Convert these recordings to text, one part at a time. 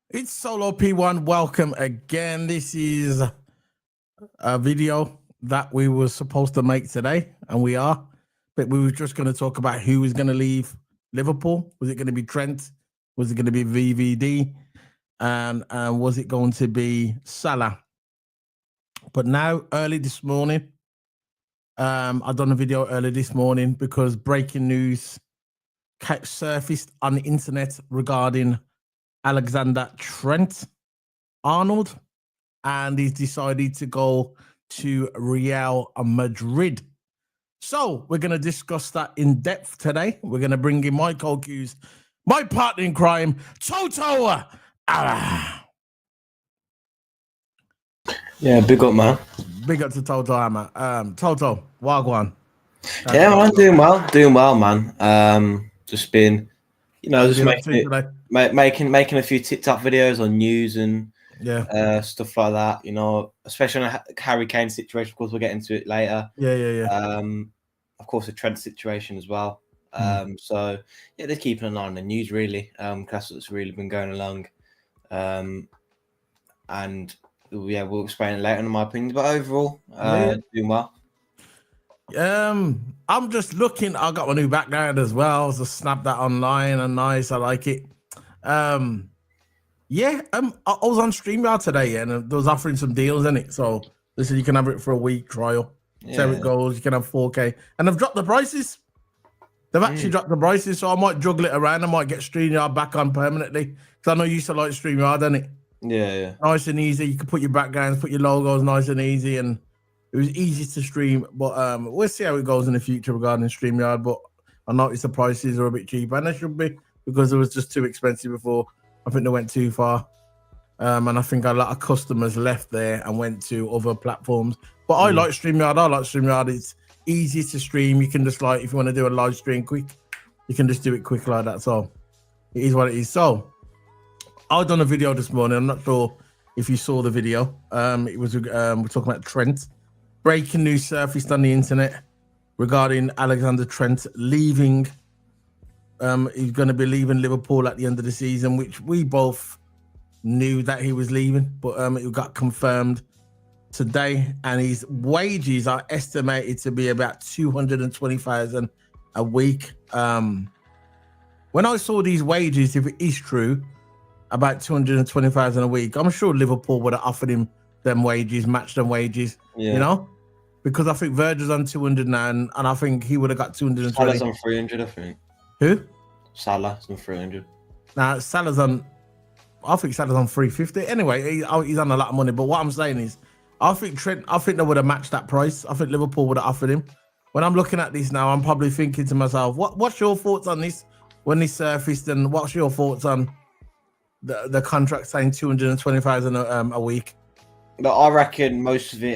It's Solo P1. Welcome again. This is a video that we were supposed to make today, and we are. But we were just going to talk about who is going to leave Liverpool. Was it going to be Trent? Was it going to be VVD? And was it going to be Salah? But now, early this morning, I've done a video early this morning because breaking news surfaced on the internet regarding Alexander Trent Arnold, and he's decided to go to Real Madrid. So we're going to discuss that in depth today. We're going to bring in my co-accused, my partner in crime, TOTO. Yeah, big up, man. Big up to TOTO, man. TOTO, Wagwan. Yeah, man, doing well, man. Just been, just making a few TikTok videos on news and stuff like that. Especially on the Harry Kane situation. Of course, we'll get into it later. Yeah. Of course, the Trent situation as well. So yeah, they're keeping an eye on the news really. That's what's really been going along. And yeah, we'll explain it later in my opinion. But overall, doing well. I'm just looking. I got my new background as well. So snap that online and nice. I like it. I was on StreamYard today and they was offering some deals in it. So they said you can have it for a week trial. See how it goes. You can have 4K, and they've dropped the prices. They've actually dropped the prices, so I might juggle it around. I might get StreamYard back on permanently because I know you used to like StreamYard, didn't it? Yeah. Nice and easy. You can put your backgrounds, put your logos, nice and easy, and it was easy to stream. But we'll see how it goes in the future regarding StreamYard. But I noticed the prices are a bit cheaper, and they should be because it was just too expensive before. I think they went too far, and I think a lot of customers left there and went to other platforms. But I like StreamYard. It's easy to stream. You can just if you want to do a live stream quick, you can just do it quick like that. So it is what it is. So I've done a video this morning. I'm not sure if you saw the video. It was we're talking about Trent. Breaking news surfaced on the internet regarding Alexander Trent leaving. He's going to be leaving Liverpool at the end of the season, which we both knew that he was leaving, but it got confirmed today, and his wages are estimated to be about 220,000 a week. When I saw these wages, if it is true, about 220,000 a week, I'm sure Liverpool would have offered him them wages, matched them wages, because I think Virgil's on 200 now, and I think he would have got 220. Salah's on 300, I think. Who? Salah's on 300. Now Salah's on, I think Salah's on 350. Anyway, he's on a lot of money. But what I'm saying is, I think they would have matched that price. I think Liverpool would have offered him. When I'm looking at this now, I'm probably thinking to myself, what's your thoughts on this when this surfaced, and what's your thoughts on the contract saying 220,000 a week? But I reckon most of it,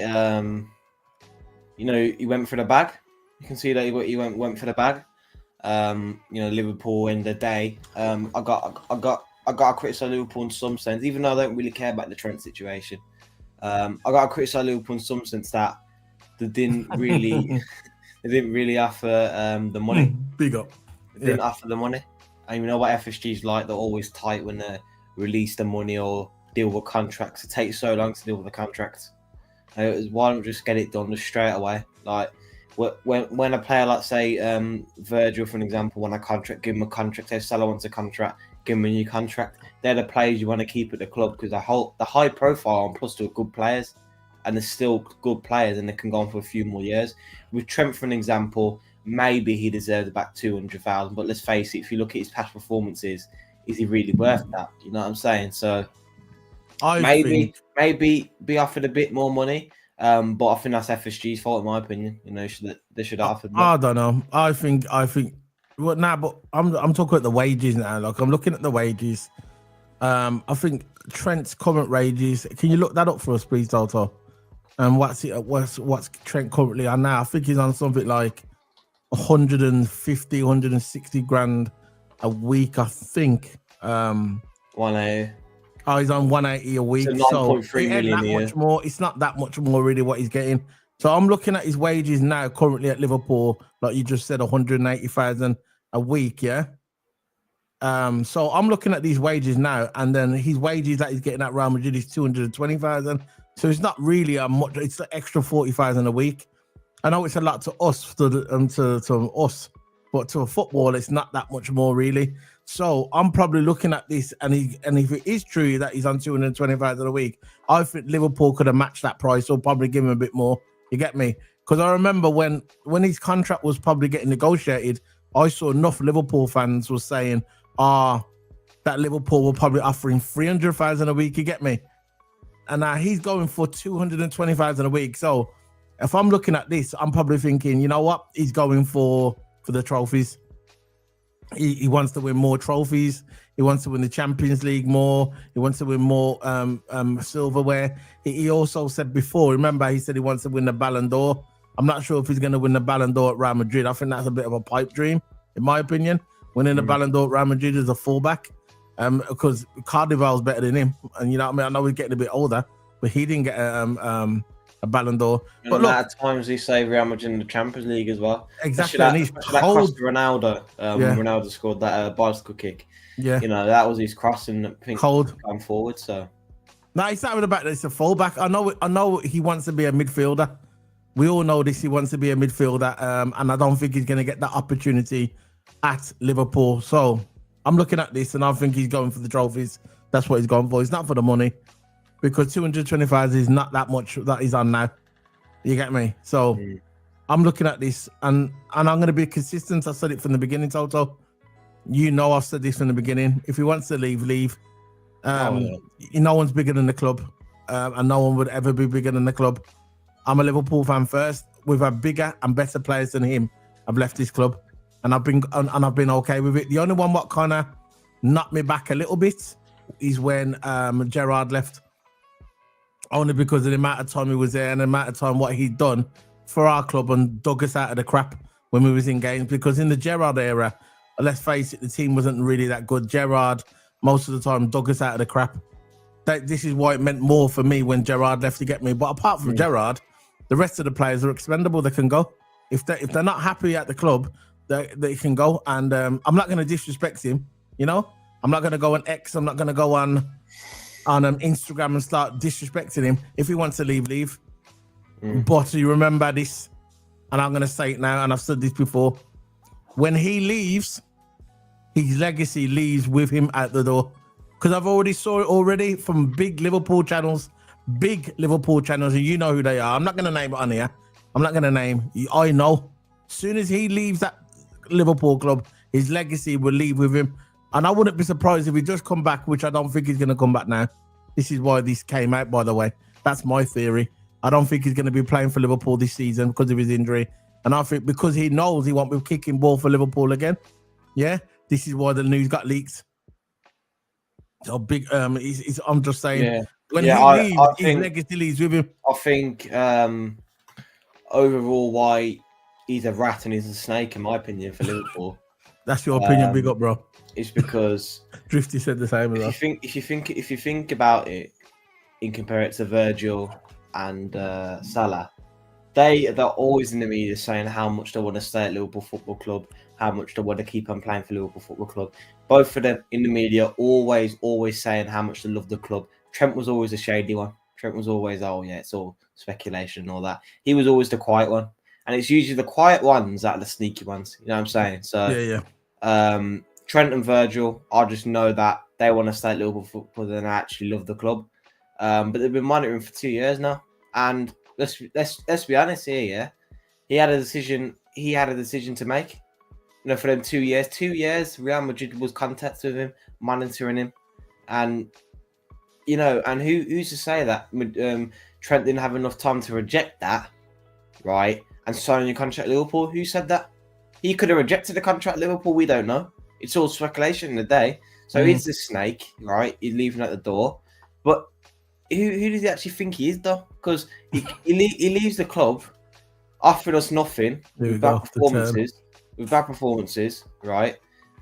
he went for the bag. You can see that he went for the bag. Liverpool in the day. I got to criticize Liverpool in some sense, even though I don't really care about the Trent situation. I got to criticize Liverpool in some sense that they didn't really offer the money. Big up. They didn't offer the money. And you know what FSG's like? They're always tight when they release the money or deal with contracts. It takes so long to deal with the contracts. Why don't just get it done just straight away? Like when a player, like say Virgil, for an example, when give him a contract, say Salah wants a contract, give him a new contract. They're the players you want to keep at the club because the high profile and plus they're good players, and they're still good players and they can go on for a few more years. With Trent, for an example, maybe he deserved about 200,000, but let's face it, if you look at his past performances, is he really worth that? You know what I'm saying? So maybe be offered a bit more money. But I think that's FSG's fault, in my opinion. They should have offered more. I don't know. I think. Well, but I'm talking about the wages now. Like I'm looking at the wages. I think Trent's current wages. Can you look that up for us, please, Toto? And what's Trent currently on now? I think he's on something like 150, 160 grand a week. I think. 180. Oh, he's on 180 a week. So 9.3 million a year. Much more. It's not that much more really what he's getting. So I'm looking at his wages now currently at Liverpool, like you just said, 180,000 a week, yeah? So I'm looking at these wages now, and then his wages that he's getting at Real Madrid is 220,000. So it's not really a much. It's an extra 40,000 a week. I know it's a lot to us, to us, but to a football, it's not that much more really. So I'm probably looking at this, and if it is true that he's on 220,000 a week, I think Liverpool could have matched that price or probably give him a bit more. You get me? Because I remember when his contract was probably getting negotiated, I saw enough Liverpool fans were saying, that Liverpool were probably offering 300,000 a week. You get me? And now he's going for 220,000 a week. So if I'm looking at this, I'm probably thinking, you know what? He's going for the trophies. He wants to win more trophies. He wants to win the Champions League more. He wants to win more silverware. He also said before, remember, he said he wants to win the Ballon d'Or. I'm not sure if he's going to win the Ballon d'Or at Real Madrid. I think that's a bit of a pipe dream, in my opinion. Winning the Ballon d'Or at Real Madrid as a fullback, because Cardival's better than him. And you know what I mean? I know he's getting a bit older, but he didn't get a Ballon d'Or. But look, at times he saved Real Madrid in the Champions League as well. Exactly. That, and he's that cross to Ronaldo. Ronaldo scored that bicycle kick. Yeah. You know, that was his crossing. I think going forward. So. No, it's not about that. It's a fullback. I know he wants to be a midfielder. We all know this. He wants to be a midfielder. And I don't think he's going to get that opportunity at Liverpool. So I'm looking at this and I think he's going for the trophies. That's what he's going for. It's not for the money, because 225 is not that much that he's on now. You get me? So I'm looking at this and I'm going to be consistent. I said it from the beginning, Toto. You know, I've said this from the beginning. If he wants to leave. No one's bigger than the club, and no one would ever be bigger than the club. I'm a Liverpool fan first. We've had bigger and better players than him. I've left this club, and I've been okay with it. The only one what kind of knocked me back a little bit is when Gerrard left, only because of the amount of time he was there and the amount of time what he'd done for our club and dug us out of the crap when we was in games. Because in the Gerrard era, let's face it, the team wasn't really that good. Gerrard most of the time dug us out of the crap. This is why it meant more for me when Gerrard left, to get me. But apart from Gerrard, the rest of the players are expendable. They can go. If they're not happy at the club, they can go. And I'm not going to disrespect him. You know, I'm not going to go on X. I'm not going to go on Instagram and start disrespecting him. If he wants to leave. But you remember this, and I'm going to say it now, and I've said this before. When he leaves, his legacy leaves with him out the door. Because I've already saw it from big Liverpool channels, and you know who they are. I'm not going to name it on here. I'm not going to name. I know. As soon as he leaves that Liverpool club, his legacy will leave with him. And I wouldn't be surprised if he just come back, which I don't think he's going to come back now. This is why this came out, by the way. That's my theory. I don't think he's going to be playing for Liverpool this season because of his injury. And I think because he knows he won't be kicking ball for Liverpool again. Yeah, this is why the news got leaked. So big. I'm just saying. When he leaves, his legacy leaves with him. I think overall, why he's a rat and he's a snake, in my opinion, for Liverpool. That's your opinion. Big up, bro. It's because Drifty said the same as us. If you think about it, and compare it to Virgil and Salah, they're always in the media saying how much they want to stay at Liverpool Football Club, how much they want to keep on playing for Liverpool Football Club. Both of them in the media always saying how much they love the club. Trent was always a shady one. Trent was always, oh yeah, it's all speculation and all that. He was always the quiet one. And it's usually the quiet ones that are the sneaky ones. You know what I'm saying? So Trent and Virgil, I just know that they want to stay at Liverpool Football and actually love the club. But they've been monitoring for 2 years now. And let's be honest here, yeah. He had a decision to make. You know, for them 2 years. 2 years, Real Madrid was contact with him, monitoring him. And you know, and who's to say that Trent didn't have enough time to reject that, right? And sign a contract at Liverpool. Who said that? He could have rejected the contract at Liverpool. We don't know. It's all speculation in the day. So he's the snake, right? He's leaving at the door. But who does he actually think he is, though? Because he leaves the club, offering us nothing with bad performances, right?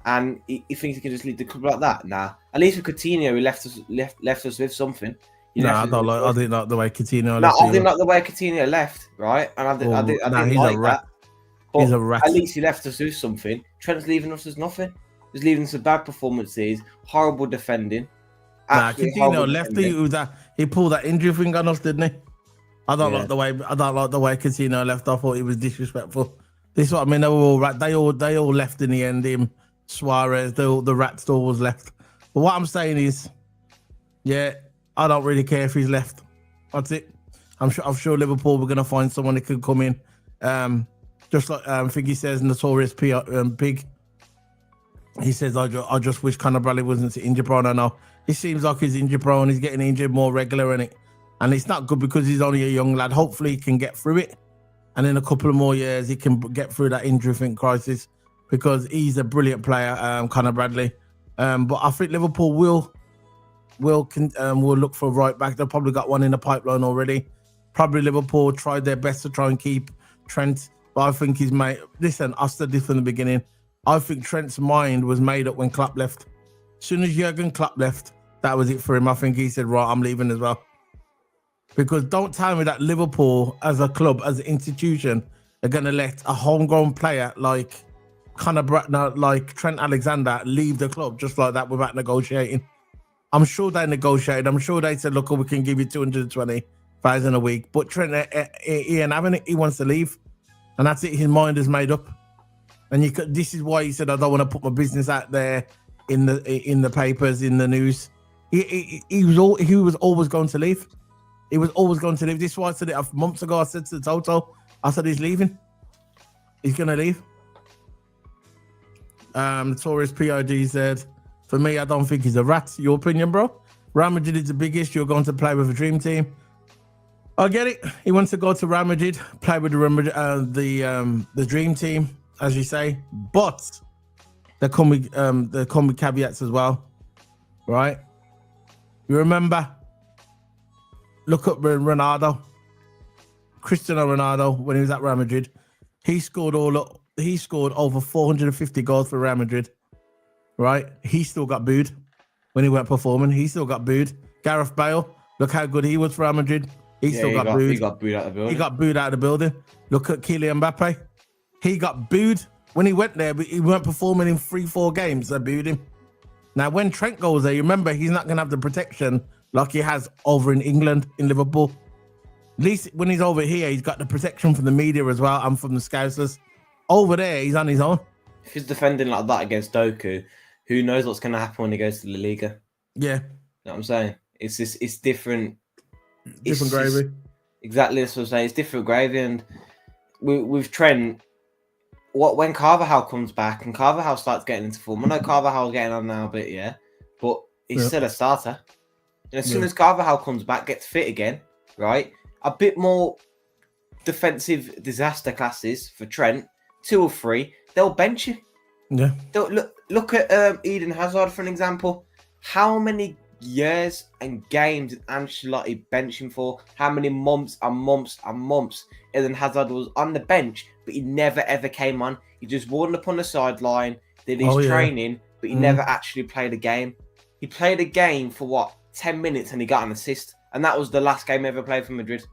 And he thinks he can just leave the club like that. Nah. At least with Coutinho, he left us with something. I didn't like the way Coutinho left. I didn't like the way Coutinho left, right? And I didn't like that. But he's a rat. At least he left us with something. Trent's leaving us as nothing. Just leading to bad performances, horrible defending. Nah, Absolutely horrible Coutinho left. defending. He pulled that injury thing on us, didn't he? I don't Yeah. like the way. I don't like the way Coutinho left. I thought he was disrespectful. This is what I mean. They were all right. They all left in the end. Him, Suarez, the rat store was left. But what I'm saying is, yeah, I don't really care if he's left. That's it. I'm sure Liverpool were gonna find someone that could come in. Just like Figgy says, notorious pig. He says, I just wish Conor Bradley wasn't injury prone. I know he seems like he's injury prone. He's getting injured more regular, and it's not good because he's only a young lad. Hopefully, he can get through it, and in a couple of more years, he can get through that injury crisis because he's a brilliant player, Conor Bradley. But I think Liverpool will look for a right back. They've probably got one in the pipeline already. Probably Liverpool tried their best to try and keep Trent, but I think he's made. Listen, I said this from the beginning. I think Trent's mind was made up when Klopp left. As soon as Jurgen Klopp left, that was it for him. I think he said, right, I'm leaving as well. Because don't tell me that Liverpool as a club, as an institution, are going to let a homegrown player like like Trent Alexander leave the club just like that without negotiating. I'm sure they negotiated. I'm sure they said, look, we can give you 220,000 a week. But Trent, he ain't having it. He wants to leave. And that's it. His mind is made up. And this is why he said, I don't want to put my business out there in the papers, in the news. He was always going to leave. He was always going to leave. This is why I said it months ago. I said to Toto, I said he's leaving. He's going to leave. Tourist PID said, for me, I don't think he's a rat. Your opinion, bro? Real Madrid is the biggest. You're going to play with a dream team. I get it. He wants to go to Real Madrid, play with the dream team, as you say, but there come with caveats as well, right? You remember? Look at Ronaldo, Cristiano Ronaldo, when he was at Real Madrid. He scored over 450 goals for Real Madrid, right? He still got booed when he weren't performing. He still got booed. Gareth Bale, look how good he was for Real Madrid. He got booed. He got booed out of the building. He got booed out of the building. Look at Kylian Mbappe. He got booed when he went there, but he weren't performing in 3-4 games. They booed him. Now, when Trent goes there, you remember he's not going to have the protection like he has over in England, in Liverpool. At least when he's over here, he's got the protection from the media as well and from the Scousers. Over there, he's on his own. If he's defending like that against Doku, who knows what's going to happen when he goes to La Liga? Yeah. You know what I'm saying? It's different. Different gravy. Exactly, that's what I'm saying. It's different gravy. And with Trent, when Carvajal comes back and Carvajal starts getting into form, I know Carvajal's getting on now a bit, yeah, but he's still a starter. And as soon as Carvajal comes back, gets fit again, right? A bit more defensive disaster classes for Trent, 2 or 3, they'll bench you. Yeah. Look at Eden Hazard for an example. How many years and games did Ancelotti bench him for? How many months and months and months? Eden Hazard was on the bench, but he never ever came on. He just warmed up on the sideline, did his training, but he never actually played a game. He played a game for what? 10 minutes and he got an assist. And that was the last game he ever played for Madrid.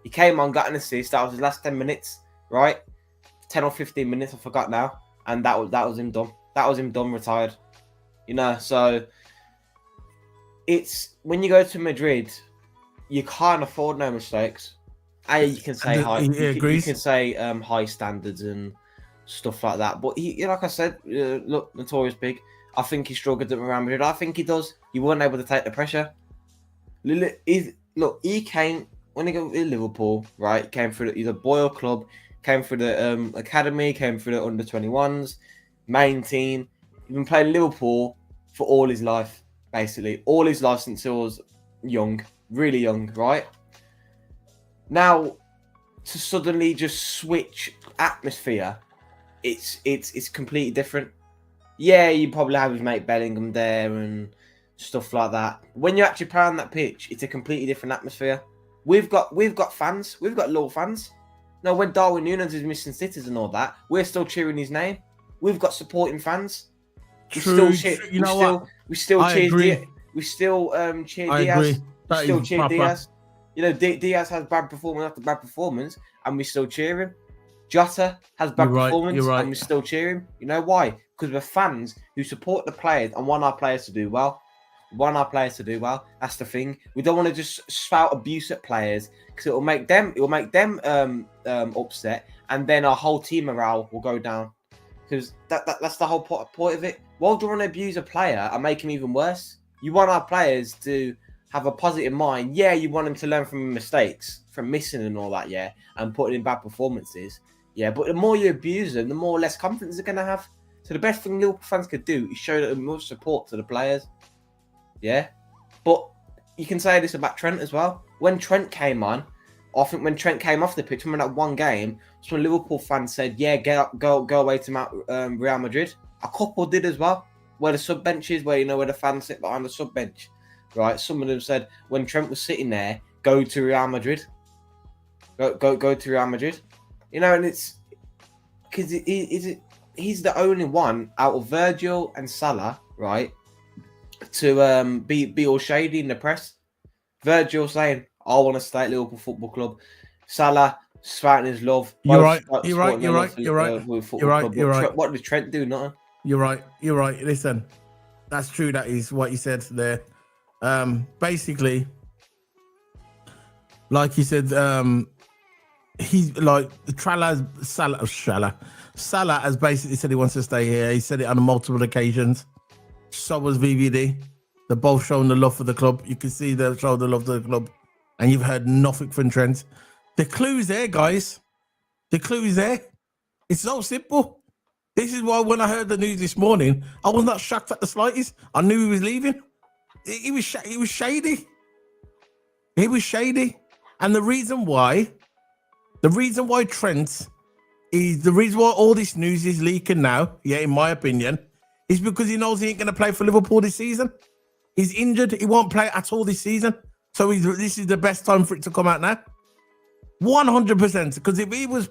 He came on, got an assist. That was his last 10 minutes, right? 10 or 15 minutes, I forgot now. And that was him done. That was him done, retired. You know, so it's when you go to Madrid, you can't afford no mistakes. You can say you can say high standards and stuff like that. But he, like I said, look, notorious pig. I think he struggled at Real Madrid. I think he does. He wasn't able to take the pressure. Look, he came when he got to Liverpool, right? Came through he's a Boyle club. Came through the academy. Came through the under-21s, main team. He's been playing Liverpool for all his life, basically all his life since he was young, really young, right? Now, to suddenly just switch atmosphere, it's completely different. Yeah, you probably have his mate Bellingham there and stuff like that. When you actually play on that pitch, it's a completely different atmosphere. We've got fans. We've got loyal fans. Now, when Darwin Núñez is missing cities and all that, we're still cheering his name. We've got supporting fans. We still cheer Diaz. We still cheer Diaz. You know, Diaz has bad performance after bad performance, and we still cheer him. Jota has bad You're right, performance, you're right. and we still cheer him. You know why? Because we're fans who support the players and want our players to do well. That's the thing. We don't want to just spout abuse at players because it will make them upset, and then our whole team morale will go down. Because that's the whole point of it. Why do you want to abuse a player and make him even worse? You want our players to have a positive mind. Yeah, you want them to learn from mistakes, from missing and all that, yeah, and putting in bad performances. Yeah, but the more you abuse them, the more less confidence they're going to have. So the best thing Liverpool fans could do is show them more support to the players. Yeah, but you can say this about Trent as well. When Trent came on, I think when Trent came off the pitch, when that one game, some Liverpool fans said, "Yeah, go away to Real Madrid." A couple did as well. Where the sub benches, where the fans sit behind the sub bench, right? Some of them said when Trent was sitting there, "Go to Real Madrid." Go to Real Madrid. And it's because he's the only one out of Virgil and Salah, right? To be all shady in the press. Virgil saying, "I want to stay at Liverpool Football Club." Salah spouting his love. You're right. What did Trent do? Nothing. You're right. Listen, that's true. That is what you said there. Basically, like you said, he's like Salah has basically said he wants to stay here. He said it on multiple occasions. So was VVD. They're both showing the love for the club. You can see they're showing the love to the club, and you've heard nothing from Trent. The clue's there, guys. The clue is there. It's so simple. This is why when I heard the news this morning, I was not shocked at the slightest. I knew he was leaving. He was shady. He was shady. And the reason why Trent is the reason why all this news is leaking now, yeah, in my opinion, is because he knows he ain't going to play for Liverpool this season. He's injured. He won't play at all this season. So this is the best time for it to come out now. 100%. Because if he was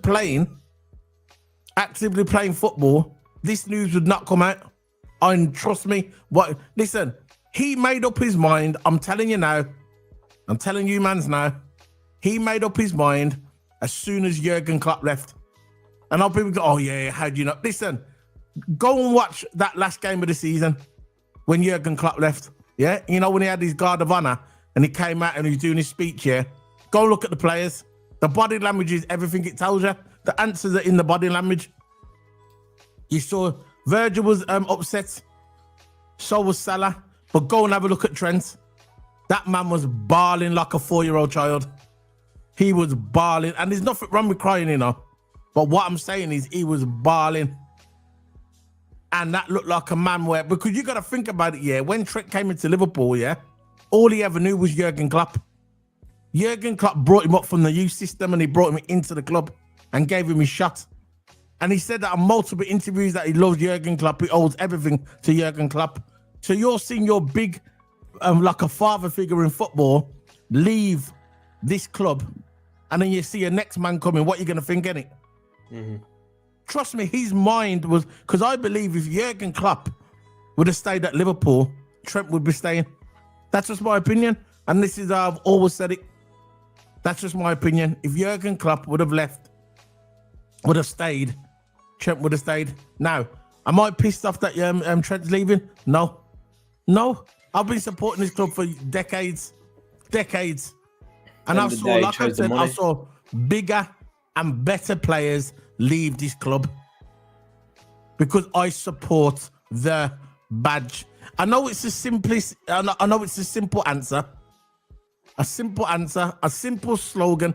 actively playing football, this news would not come out. And trust me, listen, he made up his mind. I'm telling you now. I'm telling you, mans now. He made up his mind as soon as Jurgen Klopp left. And I'll people go, "Oh yeah, how do you know?" Listen, go and watch that last game of the season when Jurgen Klopp left. Yeah, when he had his guard of honor and he came out and he was doing his speech. Yeah, go look at the players. The body language is everything it tells you. The answers are in the body language. You saw Virgil was upset. So was Salah. But go and have a look at Trent. That man was bawling like a 4-year-old child. He was bawling. And there's nothing wrong with crying, But what I'm saying is he was bawling. And that looked like a man because you got to think about it, yeah. When Trent came into Liverpool, yeah, all he ever knew was Jurgen Klopp. Jurgen Klopp brought him up from the youth system and he brought him into the club and gave him his shot. And he said that on multiple interviews that he loves Jurgen Klopp. He owes everything to Jurgen Klopp. So you're seeing your big, like a father figure in football, leave this club. And then you see your next man coming. What are you going to think, innit? Mm-hmm. Trust me, his mind was... Because I believe if Jurgen Klopp would have stayed at Liverpool, Trent would be staying. That's just my opinion. And this is how I've always said it. That's just my opinion. If Jurgen Klopp would have stayed, Trent would have stayed. Now, am I pissed off that Trent's leaving? No. I've been supporting this club for decades. And I saw bigger and better players leave this club because I support the badge. I know it's a simple answer, a simple slogan,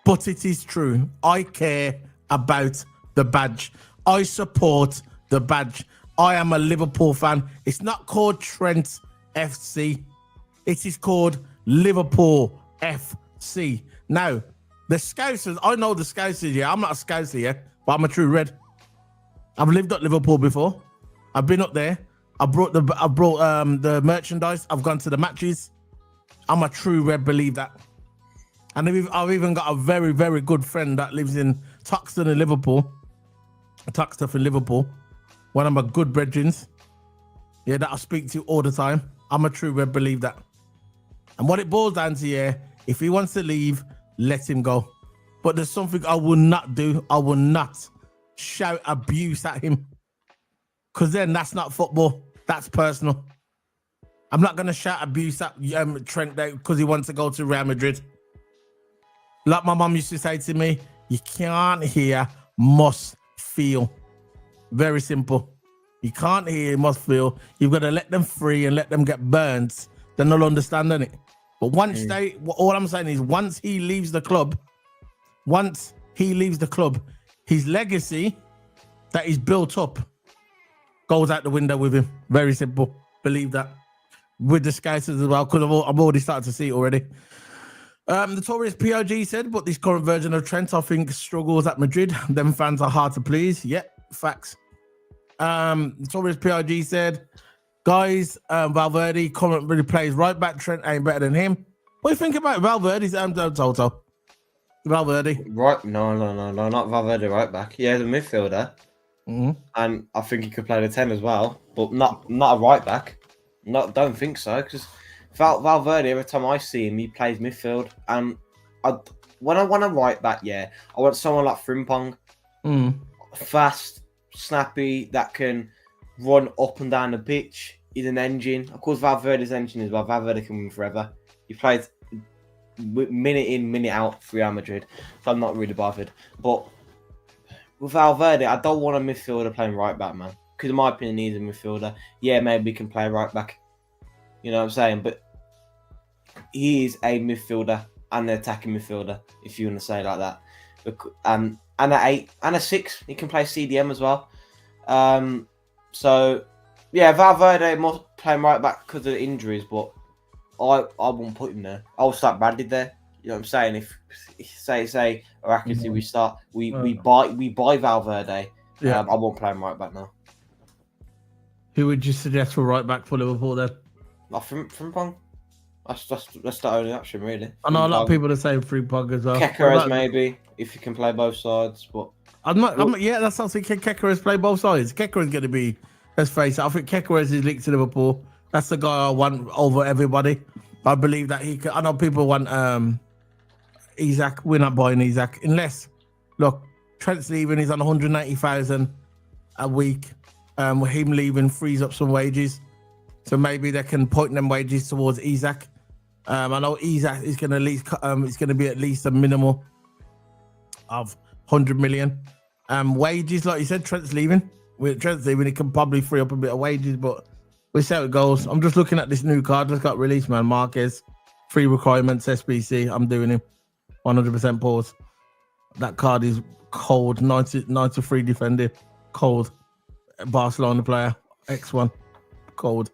but it is true. I care about the badge. I support the badge. I am a Liverpool fan. It's not called Trent FC. It is called Liverpool FC. Now, the Scousers, I know the Scousers, yeah. I'm not a Scouser, yeah, but I'm a true Red. I've lived at Liverpool before. I've been up there. I brought the merchandise. I've gone to the matches. I'm a true Red, believe that. And I've even got a very, very good friend that lives in Toxteth in Liverpool. One of my good brethren. Yeah, that I speak to all the time. I'm a true Red, believe that. And what it boils down to, yeah, if he wants to leave, let him go. But there's something I will not do. I will not shout abuse at him. Because then that's not football. That's personal. I'm not going to shout abuse at Trent because he wants to go to Real Madrid. Like my mum used to say to me, you can't hear, must feel. Very simple. You can't hear, must feel. You've got to let them free and let them get burnt. Then they'll understand it. But once all I'm saying is once he leaves the club, his legacy that he's built up goes out the window with him. Very simple. Believe that. With the Scousers as well, because I've already started to see it already. The Notorious PRG said, but this current version of Trent, I think, struggles at Madrid. Them fans are hard to please. Yeah, facts. Notorious PRG said, guys, Valverde currently plays right back. Trent ain't better than him. What do you think about Valverde's Toto? Valverde. Right? No, not Valverde right back. Yeah, the midfielder. Mm-hmm. And I think he could play the 10 as well, but not a right back. Don't think so, because Valverde, every time I see him, he plays midfield. And when I want a right back, I want someone like Frimpong, fast, snappy, that can run up and down the pitch. He's an engine. Of course, Valverde's engine as well. Valverde can win forever. He plays minute in, minute out for Real Madrid, so I'm not really bothered. But with Valverde, I don't want a midfielder playing right back, man. Because in my opinion, he's a midfielder. Yeah, maybe he can play right back. You know what I'm saying? But he is a midfielder and an attacking midfielder, if you want to say it like that. And an 8 and a 6, he can play CDM as well. So yeah, Valverde must play right back because of the injuries, but I won't put him there. I'll start Bradley there. You know what I'm saying? If say miraculously we buy Valverde, I won't play him right back now. Who would you suggest for right back for Liverpool then? Frimpong. That's the only option, really. I know a lot of people are saying Frimpong as well. Kekeres maybe, if he can play both sides, but that's something. Kekeres play both sides. Kekeres going to be, let's face it, I think Kekeres is linked to Liverpool. That's the guy I want over everybody. I believe that he can. I know people want Isak. We're not buying Isak unless, look, Trent's leaving. He's on 180,000 a week. Him leaving frees up some wages, so maybe they can point them wages towards Isak. I know Isak is going to at least it's going to be at least a minimal of 100 million wages. Like you said, Trent's leaving. With Trent's leaving, he can probably free up a bit of wages, but we'll see how it goes. I'm just looking at this new card that's got released, man. Marquez, free requirements, SBC. I'm doing him 100% pause. That card is cold. 93 defender, cold. Barcelona player, X1, cold.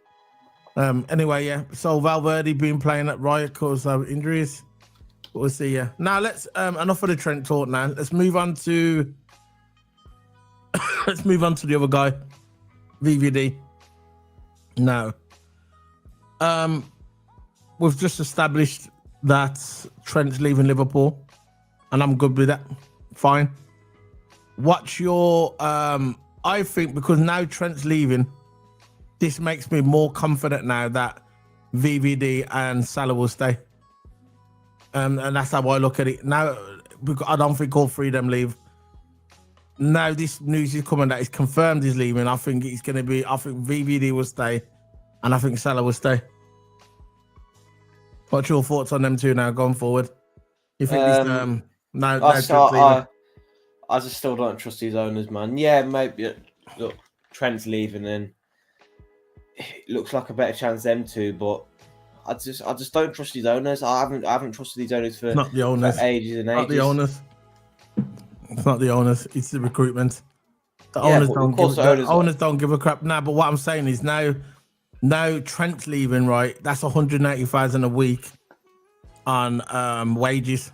Anyway, yeah. So Valverde been playing at right because of injuries. We'll see. Yeah. Now let's enough of the Trent talk. Now let's move on to the other guy, VVD. Now, we've just established that Trent's leaving Liverpool, and I'm good with that. Fine. What's your I think because now Trent's leaving, this makes me more confident now that VVD and Salah will stay. And that's how I look at it. Now, because I don't think all three of them leave. Now this news is coming that it's confirmed he's leaving. I think VVD will stay and I think Salah will stay. What's your thoughts on them two now going forward? You think I just still don't trust these owners, man. Yeah, maybe look, Trent's leaving and it looks like a better chance them two, but I just don't trust these owners. I haven't trusted these owners for not the owners. For ages and ages. Not the owners. It's not the owners. It's the recruitment. The owners don't give a crap now. But what I'm saying is now Trent's leaving, right? That's 180,000 a week on wages.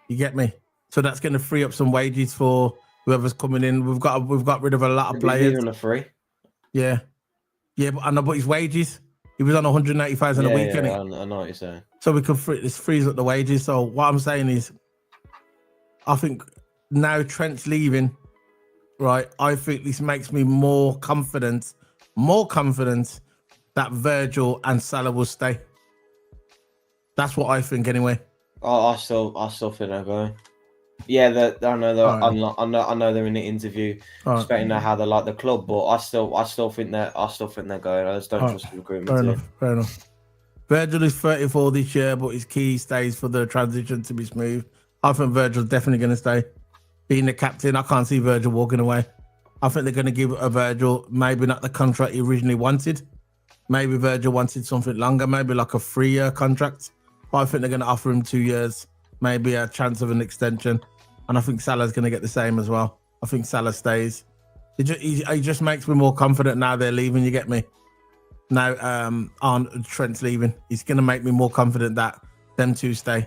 You get me? So that's going to free up some wages for whoever's coming in. We've got rid of a lot of players. On a free. Yeah, but I know, but his wages. He was on 180,000 a week, innit? I know what you're saying. So we could freeze up the wages. So what I'm saying is, I think now Trent's leaving, right? I think this makes me more confident that Virgil and Salah will stay. That's what I think, anyway. I still think they're going. Yeah, I know they're All right. I know they're in the interview, All right. expecting to know how they like the club, but I still think they're going. I just don't All right. trust the recruitment Fair team. enough. Fair enough. Virgil is 34 this year, but his key stays for the transition to be smooth. I think Virgil's definitely going to stay. Being the captain, I can't see Virgil walking away. I think they're going to give a Virgil maybe not the contract he originally wanted. Maybe Virgil wanted something longer, maybe like a 3-year contract. But I think they're going to offer him 2 years, maybe a chance of an extension. And I think Salah's going to get the same as well. I think Salah stays. He just makes me more confident now they're leaving, you get me? Now Trent's leaving. It's going to make me more confident that them two stay.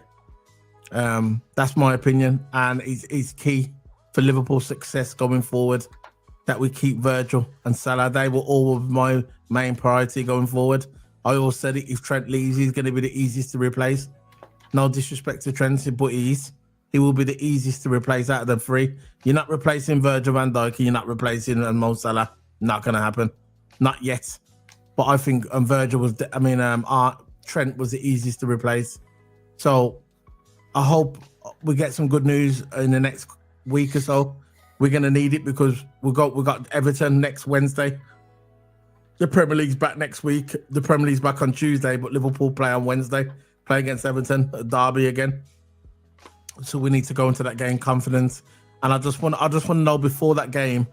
That's my opinion. And it's key for Liverpool's success going forward that we keep Virgil and Salah. They were all my main priority going forward. I always said it, if Trent leaves, he's going to be the easiest to replace. No disrespect to Trent, but he will be the easiest to replace out of the three. You're not replacing Virgil van Dijk, you're not replacing Mo Salah. Not going to happen. Not yet. But I think Virgil was, Trent was the easiest to replace. So I hope we get some good news in the next week or so. We're going to need it because we got Everton next Wednesday. The Premier League's back next week. The Premier League's back on Tuesday, but Liverpool play on Wednesday. Play against Everton, Derby again. So we need to go into that game confident. And I just want to know before that game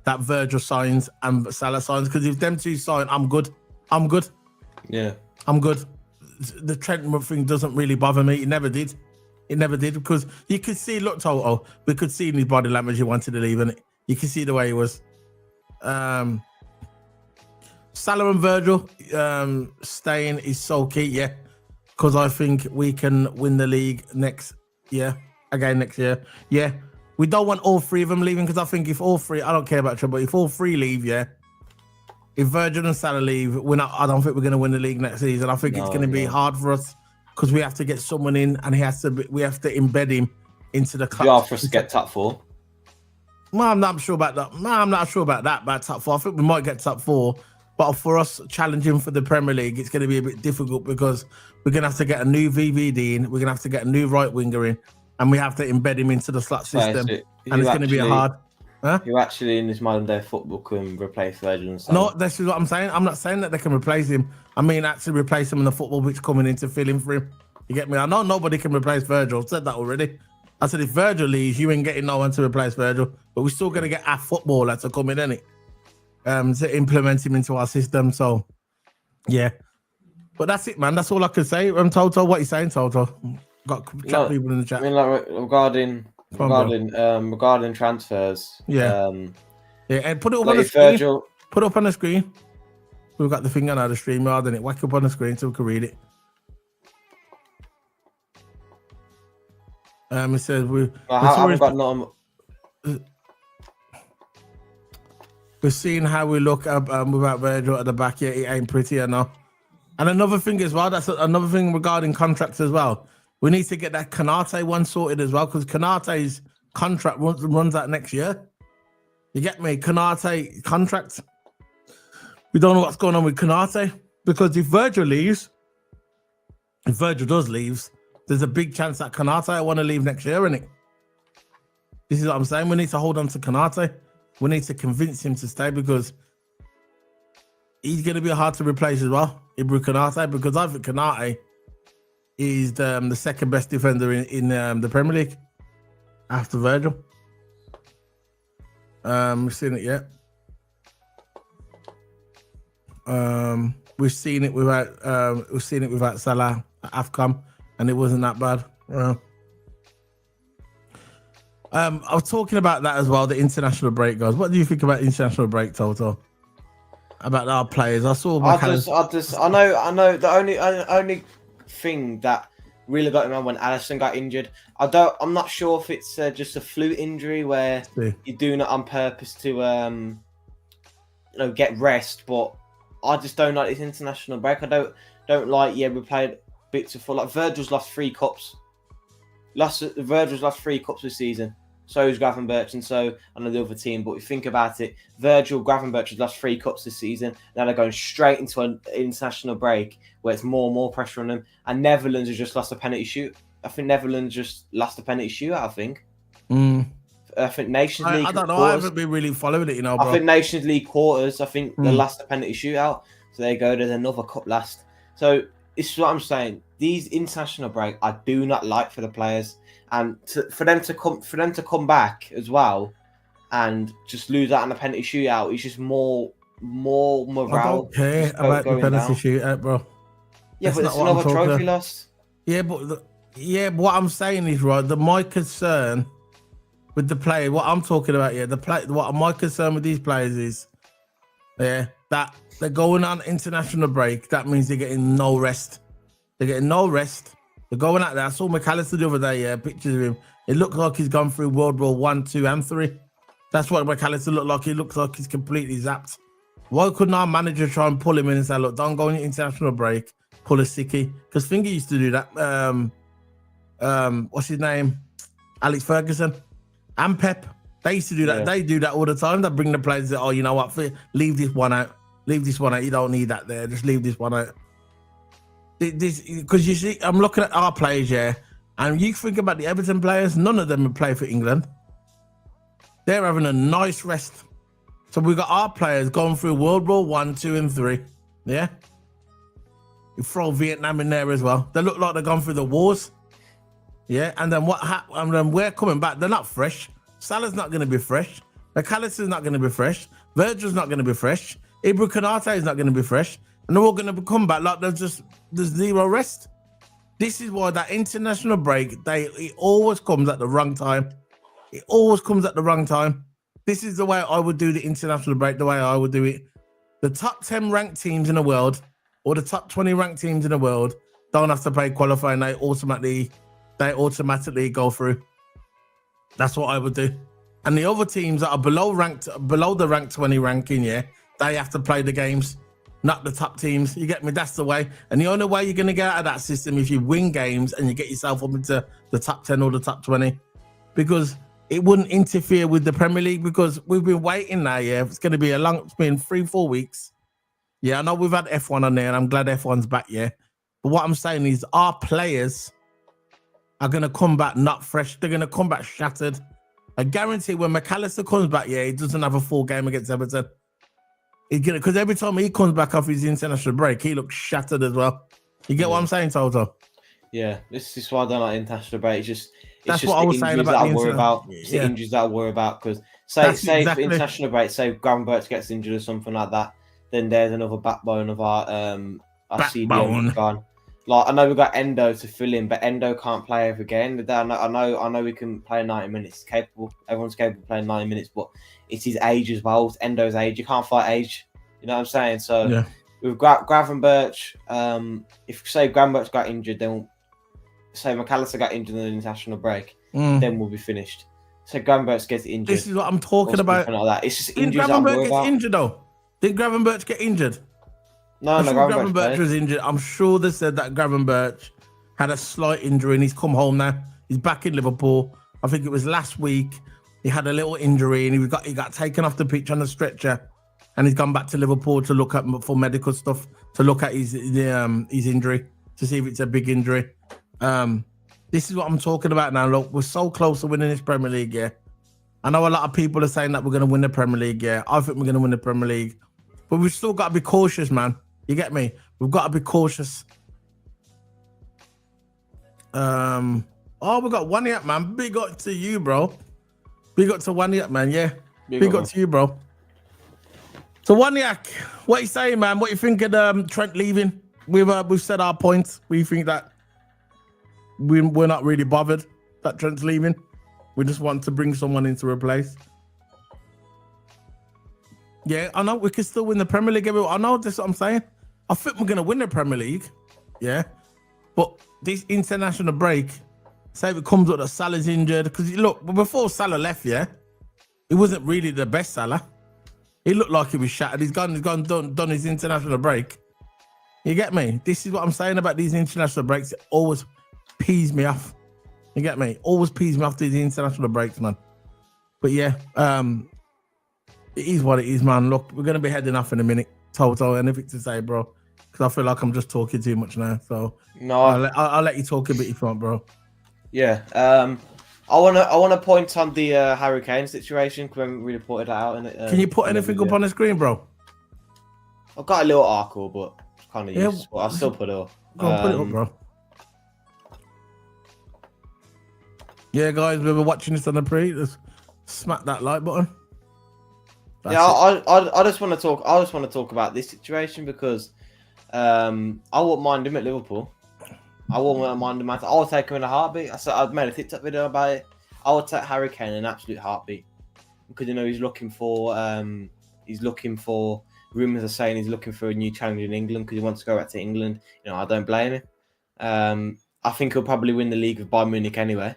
that Virgil signs and Salah signs, because if them two sign, I'm good. Yeah, I'm good. The Trent thing doesn't really bother me. It never did. Because you could see, look, Toto, we could see in his body language he wanted to leave, and you can see the way he was. Salah and Virgil staying is so key, yeah, because I think we can win the league next year. Yeah. We don't want all three of them leaving, because I think if all three, I don't care about Trent, but if all three leave, yeah, if Virgil and Salah leave, I don't think we're going to win the league next season. I think it's going to be hard for us because we have to get someone in, and we have to embed him into the club. It's hard for us to get top 4. Well, I'm not sure about that. About top 4. I think we might get top 4, but for us challenging for the Premier League, it's going to be a bit difficult because we're going to have to get a new VVD in. We're going to have to get a new right winger in, and we have to embed him into the slot system. And it's going to be hard. Huh? Who actually in this modern day football can replace Virgil and Salah? No, this is what I'm saying. I'm not saying that they can replace him. I mean, actually replace him in the football which coming in to fill in for him. You get me? I know nobody can replace Virgil. I said that already. I said if Virgil leaves, you ain't getting no one to replace Virgil. But we're still going to get our footballer to come in, innit? To implement him into our system. So, yeah. But that's it, man. That's all I can say. Toto, what are you saying, Toto? Got chat people in the chat. I mean, like regarding transfers. Yeah. And put it up on the screen. Put it up on the screen. We've got the thing on the stream yard, and it whack up on the screen so we can read it. It says we're seeing how we look without Virgil at the back. Yeah, it ain't pretty enough. And another thing as well, that's another thing regarding contracts as well. We need to get that Kanate one sorted as well, because Kanate's contract runs out next year. You get me? Kanate contract. We don't know what's going on with Kanate, because if Virgil does leave, there's a big chance that Kanate will want to leave next year, isn't it? This is what I'm saying. We need to hold on to Kanate. We need to convince him to stay, because he's going to be hard to replace as well, Ibra Kanate, because I think Kanate is the second best defender in the Premier League after Virgil. We've seen it yet. We've seen it without Salah at AFCON, and it wasn't that bad. I was talking about that as well, the international break, guys. What do you think about international break, Toto? About our players? I know the only thing that really got me when Alisson got injured. I'm not sure if it's just a flu injury where you're doing it on purpose to get rest, but I just don't like this international break. I don't like. Yeah, we played bits of full. Like Virgil's lost 3 cups. Virgil's lost 3 cups this season. So is Gravenberch, and so I know the other team. But if you think about it, Virgil, Gravenberch has lost 3 cups this season. Now they're going straight into an international break where it's more and more pressure on them. And Netherlands has just lost a penalty shoot. I think Netherlands just lost a penalty shootout, I think. I think Nations League. I don't know. I quarters, haven't been really following it, you know, bro. I think Nations League quarters. I think the last the penalty shootout. So there you go. There's another cup last. So this is what I'm saying. These international break, I do not like for the players, and for them to come back as well, and just lose out on the penalty shootout. It's just more morale. I don't care about the penalty shootout, bro. Yeah, but it's another trophy loss. Yeah, but what I'm saying is right. My concern with the player, what I'm talking about, what my concern with these players is, that they're going on international break. That means they're getting no rest. They're getting no rest. They're going out there. I saw McAllister the other day, pictures of him. It looked like he's gone through World War 1, 2, and 3. That's what McAllister looked like. He looks like he's completely zapped. Why couldn't our manager try and pull him in and say, look, don't go on international break, pull a sickie? Because Finger used to do that. What's his name? Alex Ferguson and Pep. They used to do that. Yeah. They do that all the time. They bring the players that, oh, you know what? Leave this one out. Leave this one out. You don't need that there. Just leave this one out. Because you see, I'm looking at our players, and you think about the Everton players, none of them have played for England. They're having a nice rest. So we've got our players going through World War 1, 2, and 3. Yeah. You throw Vietnam in there as well. They look like they've gone through the wars. Yeah. And then and then we're coming back. They're not fresh. Salah's not going to be fresh. McAllister's not going to be fresh. Virgil's not going to be fresh. Ibra Konate is not going to be fresh. And they're all going to come back like there's zero rest. This is why that international break, it always comes at the wrong time. It always comes at the wrong time. This is the way I would do the international break, the way I would do it. The top 10 ranked teams in the world or the top 20 ranked teams in the world don't have to play qualifying. They automatically go through. That's what I would do. And the other teams that are below the ranked 20 ranking, they have to play the games, not the top teams. You get me? That's the way. And the only way you're going to get out of that system is if you win games and you get yourself up into the top 10 or the top 20. Because it wouldn't interfere with the Premier League, because we've been waiting now, It's going to be it's been 3-4 weeks. I know we've had F1 on there, and I'm glad F1's back, But what I'm saying is our players are going to come back not fresh. They're going to come back shattered. I guarantee when McAllister comes back, he doesn't have a full game against Everton. Because every time he comes back off his international break, he looks shattered as well. You get what I'm saying, Toto? Yeah, this is why I don't like international break. That's what I was saying about the injuries that I worry about. Because say for international break, say Gravenberch gets injured or something like that, then there's another backbone of our CDM gone. Like, I know we've got Endo to fill in, but Endo can't play every game. I know we can play 90 minutes. It's capable. Everyone's capable of playing 90 minutes, but it's his age as well. It's Endo's age. You can't fight age. You know what I'm saying? So we've got Gravenberch. If say Gravenberch got injured, then say McAllister got injured in the international break, then we'll be finished. So Gravenberch gets injured. This is what I'm talking about. Like that. It's just injuries. Did Gravenberch get injured though? Did Gravenberch get injured? No, Gravenberch was injured. I'm sure they said that Gravenberch had a slight injury and he's come home now. He's back in Liverpool. I think it was last week. He had a little injury and he got taken off the pitch on a stretcher, and he's gone back to Liverpool to look at for medical stuff, to look at his injury, to see if it's a big injury. This is what I'm talking about now. Look, we're so close to winning this Premier League. I know a lot of people are saying that we're going to win the Premier League. I think we're going to win the Premier League, but we've still got to be cautious, man. You get me? We've got to be cautious. We got Waniak, man. Big up to you, bro. Big up to Waniak, man. Big up to you, bro. So Waniak, what you saying, man? What you think of Trent leaving? We've said our points. We think that we're not really bothered that Trent's leaving. We just want to bring someone in to replace. Yeah, I know we can still win the Premier League. I know that's what I'm saying. I think we're going to win the Premier League. Yeah. But this international break, say if it comes up that Salah's injured, because look, before Salah left, it wasn't really the best Salah. He looked like he was shattered. He's done his international break. You get me? This is what I'm saying about these international breaks. It always pees me off. You get me? Always pees me off these international breaks, man. But yeah, it is what it is, man. Look, we're going to be heading off in a minute. Toto, anything to say, bro? Because I feel like I'm just talking too much now. So no, I'll let you talk a bit if you want, bro. Yeah. I wanna point on the Harry Kane situation because we haven't really pointed that out in it. Can you put anything up on the screen, bro? I've got a little article, but it's kind of useless. But I'll still put it up. Go on, put it up, bro. Yeah, guys, we were watching this on the pre. Just smack that like button. That's I just want to talk. I just want to talk about this situation because I wouldn't mind him at Liverpool. I wouldn't mind him. I would take him in a heartbeat. I've made a TikTok video about it. I would take Harry Kane in an absolute heartbeat because he's looking for. Rumors are saying he's looking for a new challenge in England because he wants to go back to England. I don't blame him. I think he'll probably win the league with Bayern Munich anyway.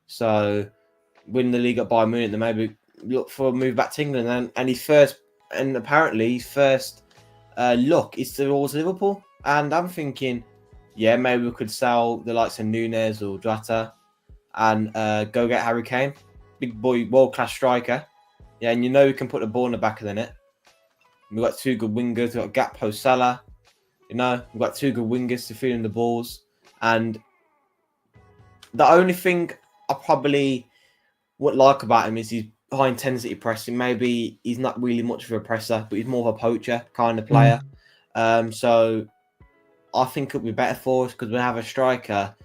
So, win the league at Bayern Munich, then maybe look for a move back to England. And apparently his first look is towards Liverpool. And I'm thinking, yeah, maybe we could sell the likes of Nunes or Jota and go get Harry Kane, big boy, world class striker. Yeah, and we can put the ball in the back of the net. We've got two good wingers. We've got Gakpo, Salah. We've got two good wingers to feed in the balls. And the only thing I probably would like about him is his high intensity pressing. Maybe he's not really much of a presser, but he's more of a poacher kind of player. So I think it'll be better for us because we have a striker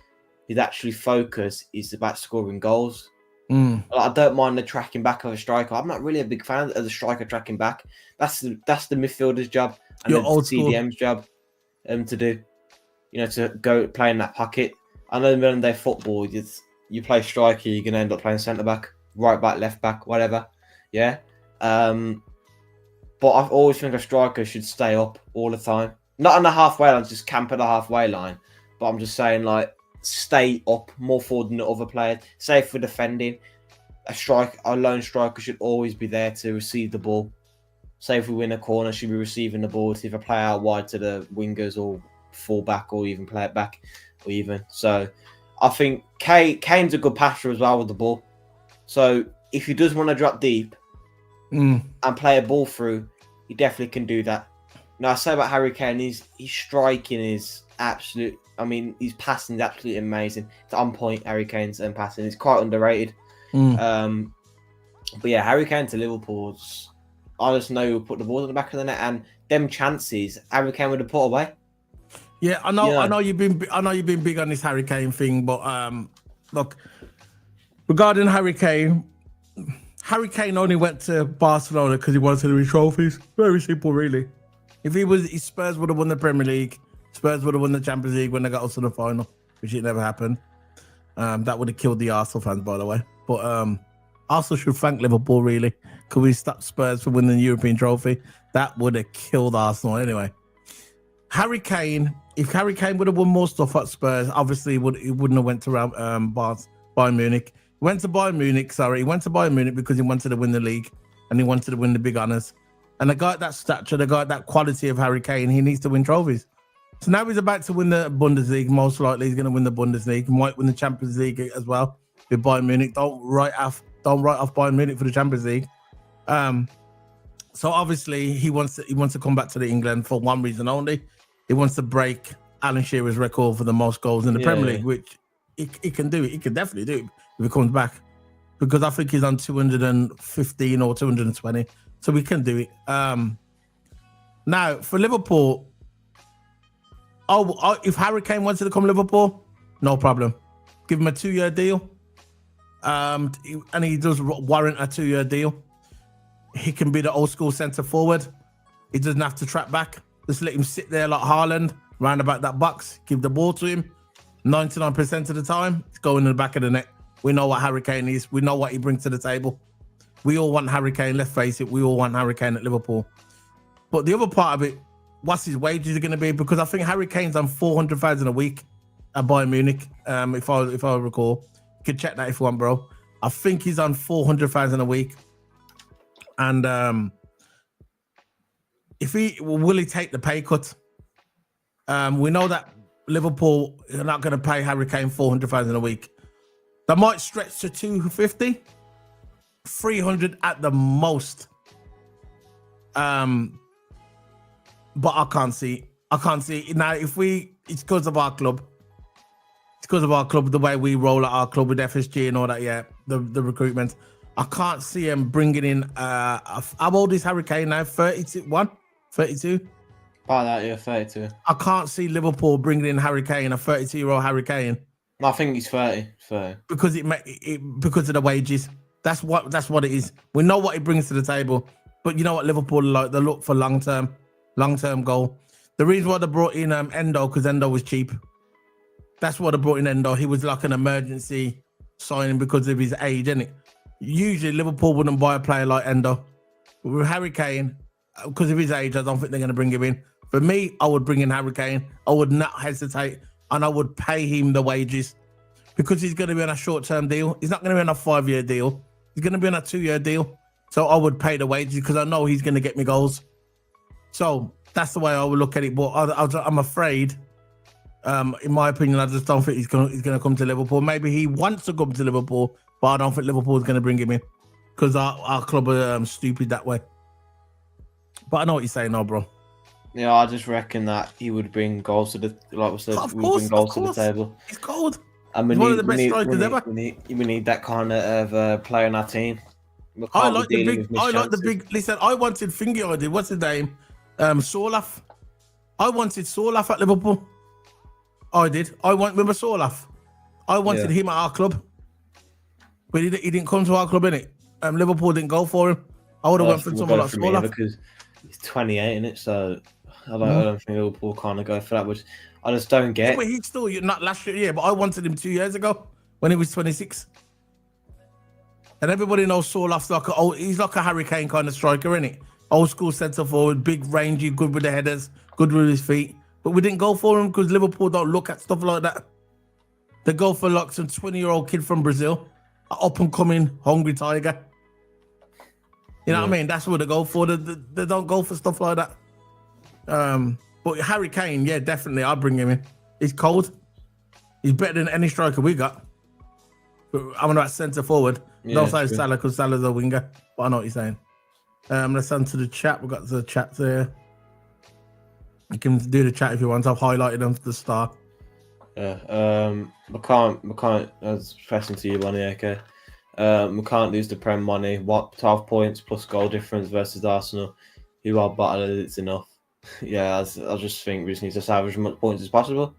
whose actually focus is about scoring goals. I don't mind the tracking back of a striker. I'm not really a big fan of the striker tracking back. That's the midfielder's job and the CDM's job to do. To go play in that pocket. I know in modern day football, you play striker, you're gonna end up playing centre back, right back, left back, whatever. Yeah. But I always think a striker should stay up all the time. Not on the halfway line, just camp at the halfway line. But I'm just saying, stay up more forward than the other players. Say for defending, a lone striker should always be there to receive the ball. Say if we win a corner, should be receiving the ball to either play out wide to the wingers or full back or even play it back or even. So I think Kane's a good passer as well with the ball. So if he does want to drop deep and play a ball through, he definitely can do that. Now I say about Harry Kane, his striking is absolute. I mean, his passing is absolutely amazing. It's on point. Harry Kane's passing is quite underrated. But yeah, Harry Kane to Liverpool's. I just know he'll put the ball in the back of the net, and them chances Harry Kane would have put away. Yeah, I know. I know you've been big on this Harry Kane thing, but look, regarding Harry Kane only went to Barcelona because he wanted to win trophies. Very simple, really. If his Spurs would have won the Premier League, Spurs would have won the Champions League when they got us to the final, which it never happened. That would have killed the Arsenal fans, by the way. But Arsenal should thank Liverpool, really, because we stopped Spurs from winning the European trophy. That would have killed Arsenal anyway. Harry Kane, if Harry Kane would have won more stuff at Spurs, obviously he wouldn't have went to Bayern Munich. He went to Bayern Munich because he wanted to win the league and he wanted to win the big honours. And the guy at that stature, the guy at that quality of Harry Kane, he needs to win trophies. So now he's about to win the Bundesliga. Most likely he's going to win the Bundesliga. He might win the Champions League as well with Bayern Munich. Don't write off Bayern Munich for the Champions League. So obviously he wants to come back to the England for one reason only. He wants to break Alan Shearer's record for the most goals in the Premier League, which he can do it. He can definitely do it if he comes back, because I think he's on 215 or 220, so we can do it. Now for Liverpool, if Harry Kane wanted to come to Liverpool, no problem. Give him a 2-year deal, and he does warrant a 2-year deal. He can be the old school centre forward. He doesn't have to track back. Just let him sit there like Haaland, round about that box, give the ball to him. 99% of the time, it's going in the back of the net. We know what Harry Kane is. We know what he brings to the table. We all want Harry Kane, let's face it. We all want Harry Kane at Liverpool. But the other part of it, what's his wages are going to be? Because I think Harry Kane's on 400,000 a week at Bayern Munich, if I recall. You can check that if you want, bro. I think he's on 400,000 a week. And will he take the pay cut? We know that Liverpool are not going to pay Harry Kane 400,000 a week. That might stretch to 250, 300 at the most. But I can't see it. Now, it's because of our club. It's because of our club, the way we roll at our club with FSG and all that. Yeah, the recruitment. I can't see him bringing in. How old is Harry Kane now? 31, 32. About that, yeah, 32. I can't see Liverpool bringing in Harry Kane, a 32-year-old Harry Kane. I think he's 30. Because because of the wages. That's what it is. We know what he brings to the table, but you know what Liverpool like? They look for long term goal. The reason why they brought in Endo, because Endo was cheap. That's why they brought in Endo. He was like an emergency signing because of his age, isn't it? Usually Liverpool wouldn't buy a player like Endo. But with Harry Kane, because of his age, I don't think they're going to bring him in. For me, I would bring in Harry Kane. I would not hesitate, and I would pay him the wages because he's going to be on a short-term deal. He's not going to be on a 5-year deal. He's going to be on a 2-year deal. So I would pay the wages because I know he's going to get me goals. So that's the way I would look at it. But I'm afraid, in my opinion, I just don't think he's going to come to Liverpool. Maybe he wants to come to Liverpool, but I don't think Liverpool is going to bring him in because our club are stupid that way. But I know what you're saying now, bro. Yeah, I just reckon that he would bring goals to the bring goals to the table. He's cold. And he's one of the best strikers ever. We need that kind of player on our team. I like the big. Listen, I wanted Fingy. I did. What's his name? Sorloth. I wanted Sorloth at Liverpool. I did. Remember Sorloth? I wanted him at our club, but he didn't come to our club, innit? Liverpool didn't go for him. I would have went for someone like Sorloth because he's 28, innit? So I don't think Liverpool kind of go for that, which I just don't get. Yeah, but he's still not last year, yeah. But I wanted him 2 years ago when he was 26. And everybody knows Sorloth's he's like a Harry Kane kind of striker, innit? Old school centre forward, big, rangy, good with the headers, good with his feet. But we didn't go for him because Liverpool don't look at stuff like that. They go for like some 20-year-old kid from Brazil, an up-and-coming hungry tiger. You know what I mean? That's what they go for. They don't go for stuff like that. But Harry Kane, yeah, definitely, I'll bring him in. He's cold. He's better than any striker we got. But I'm about centre forward. Don't say Salah because Salah's a winger. But I know what you're saying. Let's send to the chat. We've got the chat there. You can do the chat if you want. I've highlighted them to the start. Yeah. McCann, I was pressing to you, Bonnie, okay. We can't lose the Prem money. 12 points plus goal difference versus Arsenal, who are battered. It's enough. Yeah, I just think we just need to salvage as much points as possible.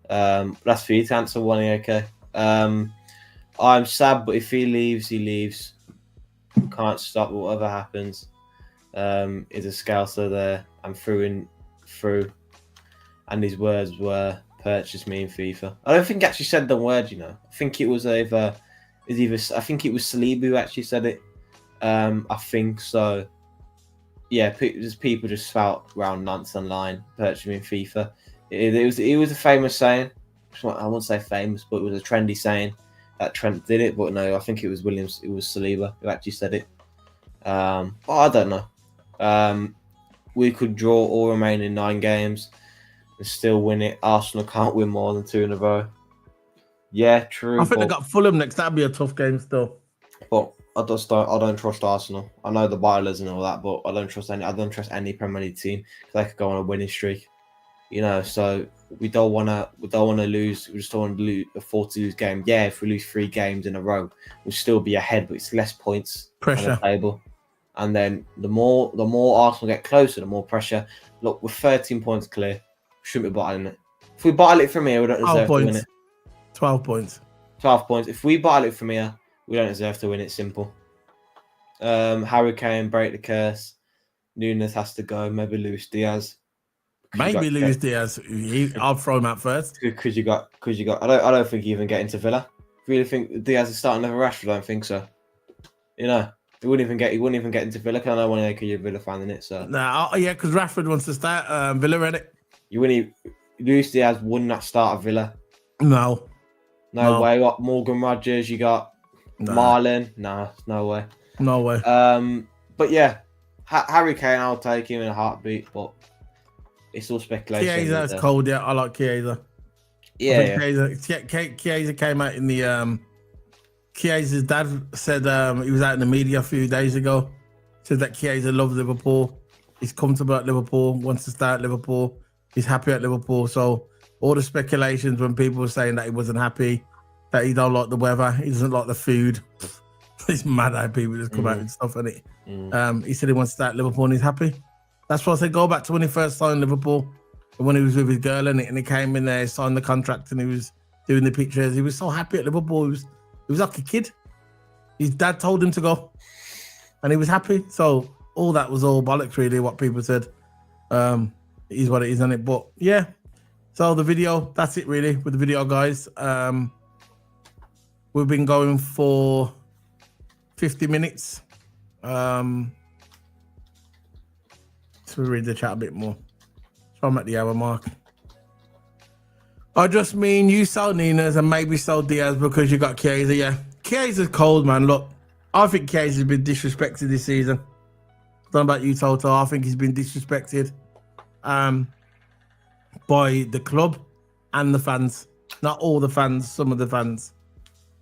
That's for you to answer, one, okay. I'm sad, but if he leaves, he leaves. Can't stop whatever happens. Is a scouser there and through, and his words were purchase me in FIFA. I don't think he actually said the word. You know, I think it was I think it was Saliba who actually said it. I think so. Yeah, people just spout around nonsense online. Purchase me in FIFA. It was a famous saying. I won't say famous, but it was a trendy saying that Trent did it. But no, I think it was Williams. It was Saliba who actually said it. But I don't know. We could draw all remaining 9 games and still win it. Arsenal can't win more than 2 in a row. Yeah, true. I think they got Fulham next. That'd be a tough game still. But I don't trust Arsenal. I know the Boilers and all that, but I don't trust any Premier League team. They could go on a winning streak, you know. So we don't want to lose. We just don't want to afford to lose game. Yeah, if we lose 3 games in a row, we'll still be ahead, but it's less points pressure on the table. And then the more Arsenal get closer, the more pressure. Look, we're 13 points clear. Shouldn't be bottling it. If we bottle it from here, we don't deserve to win it. 12 points. 12 points. If we bottle it from here, we don't deserve to win it. Simple. Harry Kane, break the curse. Nunes has to go. Maybe Luis Diaz. Maybe Luis Diaz. I'll throw him out first. Because you got. I don't think you even get into Villa. Really think Diaz is starting over Rashford? I don't think so. You know, he wouldn't even get into Villa. Because I know one of you're a Villa fan in it. So yeah, because Rashford wants to start Villa, ready. Luis Diaz would not start at Villa. No way. What Morgan Rogers? You got Marlon? No way. No way. But yeah, Harry Kane, I'll take him in a heartbeat. But it's all speculation. Chiesa's cold. Yeah, I like Chiesa. Yeah. Chiesa came out in the. Chiesa's dad said he was out in the media a few days ago. Said that Chiesa loves Liverpool. He's comfortable at Liverpool. Wants to start at Liverpool. He's happy at Liverpool. So all the speculations when people were saying that he wasn't happy, that he don't like the weather, he doesn't like the food. It's mad how people just come out and stuff. And he said he wants to start Liverpool and he's happy. That's why I said go back to when he first signed Liverpool, when he was with his girl and he came in there, signed the contract, and he was doing the pictures. He was so happy at Liverpool. He was like a kid. His dad told him to go, and he was happy. So all that was all bollocks, really. What people said, it is what it is, isn't it? But yeah. So the video, that's it really with the video, guys. We've been going for 50 minutes. So we read the chat a bit more. So I'm at the hour mark. I just mean you sell Nunes and maybe sell Diaz because you got Chiesa. Yeah, Chiesa's cold, man. Look, I think Chiesa's been disrespected this season. I don't know about you, Toto. I think he's been disrespected by the club and the fans. Not all the fans, some of the fans.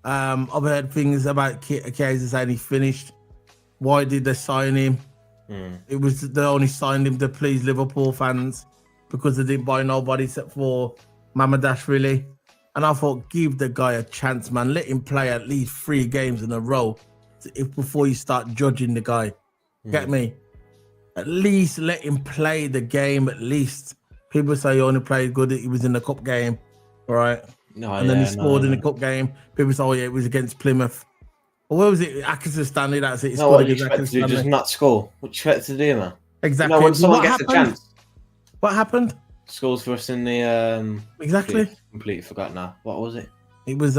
I've heard things about Chiesa saying he's finished. Why did they sign him? It was they only signed him to please Liverpool fans because they didn't buy nobody except for Mamardashvili. And I thought, give the guy a chance, man. Let him play at least 3 games in a row before you start judging the guy. Get me? At least let him play the game, at least. People say he only played good, he was in the cup game, all right? And then he scored in the cup game. People say, oh yeah, it was against Plymouth. Well, where was it? Accrington Stanley, that's it. No, what you expect to do, just not score. What you expect to do, man? Exactly. You know, when someone gets a chance. What happened? Scores for us in the exactly. Completely forgot now. What was it? It was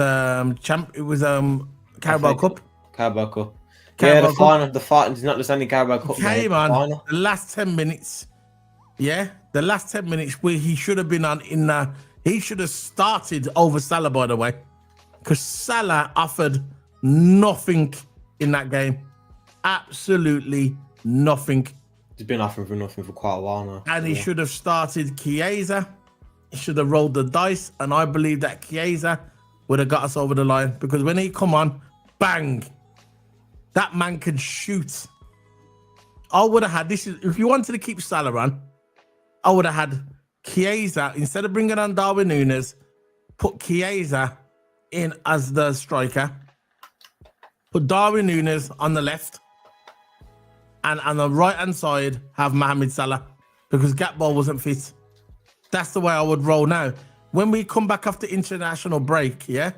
Carabao Cup. Carabao Cup. Yeah, the final. The fight is not just only Carabao Cup. Came on the last 10 minutes. Yeah, the last 10 minutes where he should have been on he should have started over Salah, by the way, because Salah offered nothing in that game. Absolutely nothing. He's been offering for nothing for quite a while now. And he should have started Chiesa. He should have rolled the dice. And I believe that Chiesa would have got us over the line because when he come on, bang, that man can shoot. I would have had if you wanted to keep Salah on, I would have had Chiesa, instead of bringing on Darwin Núñez, put Chiesa in as the striker. Put Darwin Núñez on the left. And on the right-hand side, have Mohamed Salah. Because Gatball wasn't fit. That's the way I would roll now. When we come back after international break, yeah?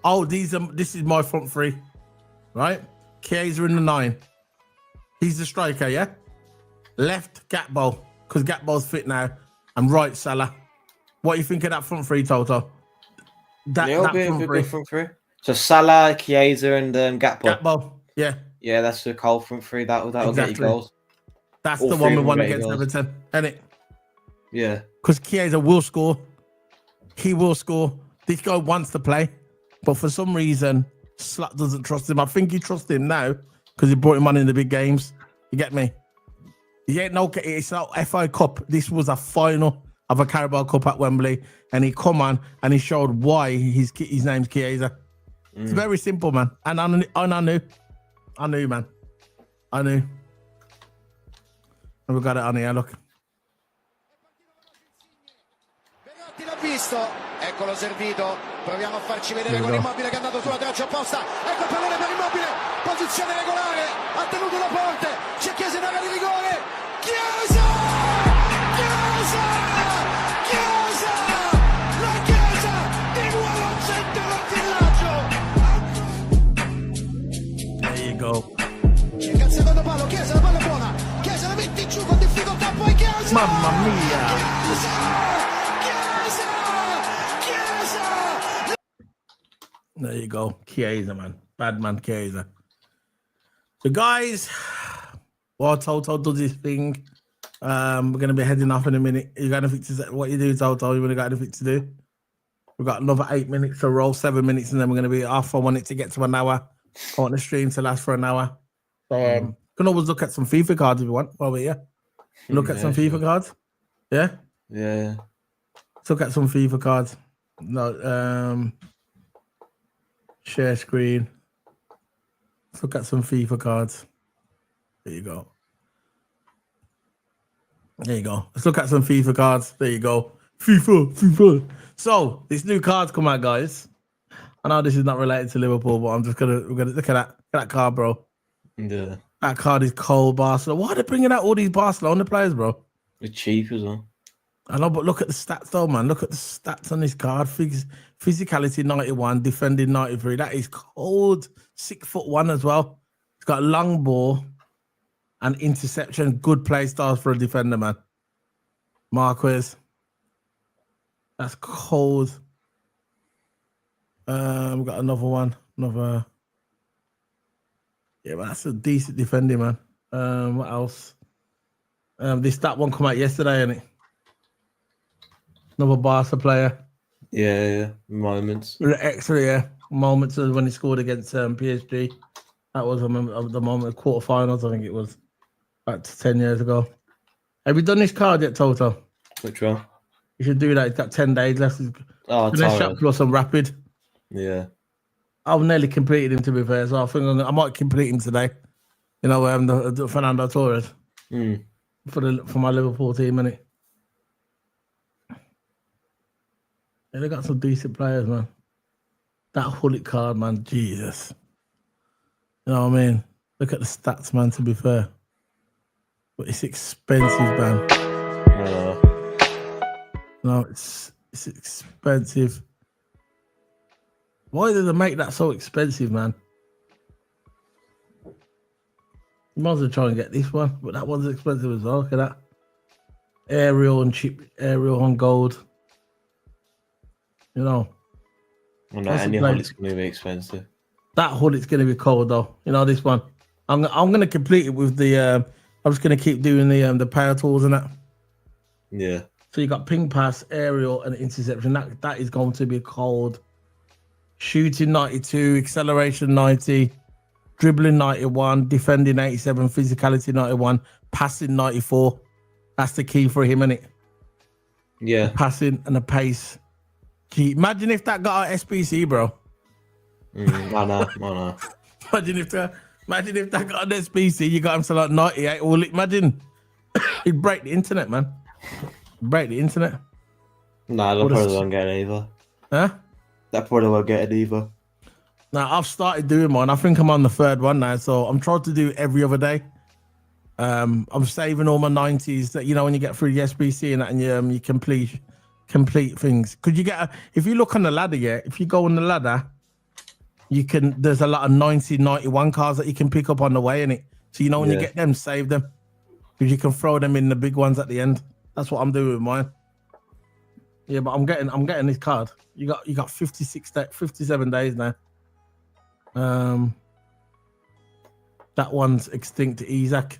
Oh, this is my front three. Right? Chiesa in the 9. He's the striker, yeah? Left, Gatball. Because Gatball's fit now. And right, Salah. What do you think of that front three, Toto? That front three. So Salah, Chiesa, and Gatball. Gatball, yeah. Yeah, that's the cold front three. That'll get you goals. That's the one we won against Everton, isn't it? Yeah. Because Chiesa will score. He will score. This guy wants to play. But for some reason, Slut doesn't trust him. I think he trusts him now because he brought him on in the big games. You get me? Yeah, no, it's not FA Cup. This was a final of a Carabao Cup at Wembley. And he come on and he showed why his name's Chiesa. It's very simple, man. And I knew, man. I knew. And we got it on here, look. L'ha visto, eccolo servito, proviamo a farci vedere con Immobile che è andato sulla traccia opposta, ecco il pallone per Immobile, posizione regolare, ha tenuto la porta, c'è Chiesa in area di rigore, Chiesa! Chiesa! Chiesa! La Chiesa di nuovo al centro del villaggio! There you go. Cerca il secondo palo, Chiesa, la palla è buona, Chiesa la mette giù con difficoltà, poi Chiesa! Mamma mia! Chiesa! There you go. Chiesa, man. Bad man, Chiesa. So, guys, while Toto does his thing, we're going to be heading off in a minute. You got anything to say? What you do, Toto? You really got anything to do? We've got another 8 minutes to roll, 7 minutes, and then we're going to be off. I want it to get to an hour. I want the stream to last for an hour. So, you can always look at some FIFA cards if you want while we're here. Look at some FIFA cards. Yeah? Yeah. Let's look at some FIFA cards. No, share screen. Let's look at some FIFA cards. There you go. There you go. Let's look at some FIFA cards. There you go. FIFA. So this new card's come out, guys. I know this is not related to Liverpool, but we're gonna look at that card, bro. Yeah. That card is cold, Barcelona. Why are they bringing out all these Barcelona players, bro? It's cheap as well. I know, but look at the stats, though, man. Look at the stats on this card. Physicality 91, defending 93. That is cold. 6'1" as well. It's got a long ball and interception. Good play styles for a defender, man. Marquez. That's cold. We've got another one. Yeah, but that's a decent defending, man. What else? That one come out yesterday, innit? Another Barca player. Yeah. Moments. Excellent, yeah. Moments of when he scored against PSG. That was the moment of quarterfinals, I think it was. About 10 years ago. Have you done this card yet, Toto? Which one? You should do that. It's got 10 days left. Oh, Let's shot plus on rapid. Yeah. I've nearly completed him, to be fair, so I think I might complete him today. You know, the Fernando Torres for my Liverpool team, innit? Yeah, they got some decent players, man. That Hullet card, man, Jesus. You know what I mean? Look at the stats, man, to be fair. But it's expensive, man. No, it's expensive. Why did they make that so expensive, man? You might as well try and get this one, but that one's expensive as well. Look at that. Aerial on gold. You know. Well, no, any Hullet's going to be expensive. That Hullet's going to be cold, though. You know, this one. I'm going to complete it with the... I'm just going to keep doing the power tools and that. Yeah. So you got ping pass, aerial, and interception. That is going to be cold. Shooting 92, acceleration 90, dribbling 91, defending 87, physicality 91, passing 94. That's the key for him, isn't it? Yeah. The passing and the pace. Gee, imagine if that got our SBC, bro. I know. Imagine if that got an SBC, you got him to like 98. Well, imagine he'd break the internet, man. Break the internet. Nah, they'll probably won't get it either. Huh? That probably won't get it either. Now, I've started doing mine. I think I'm on the third one now, so I'm trying to do every other day. I'm saving all my 90s that, you know, when you get through the SBC and that, and you complete things. Could you get if you look on the ladder, yeah, if you go on the ladder, there's a lot of 90, 91 cars that you can pick up on the way, innit? So, you know, when you get them, save them. Because you can throw them in the big ones at the end. That's what I'm doing with mine. Yeah, but I'm getting this card. You got 57 days now. That one's extinct to Isaac.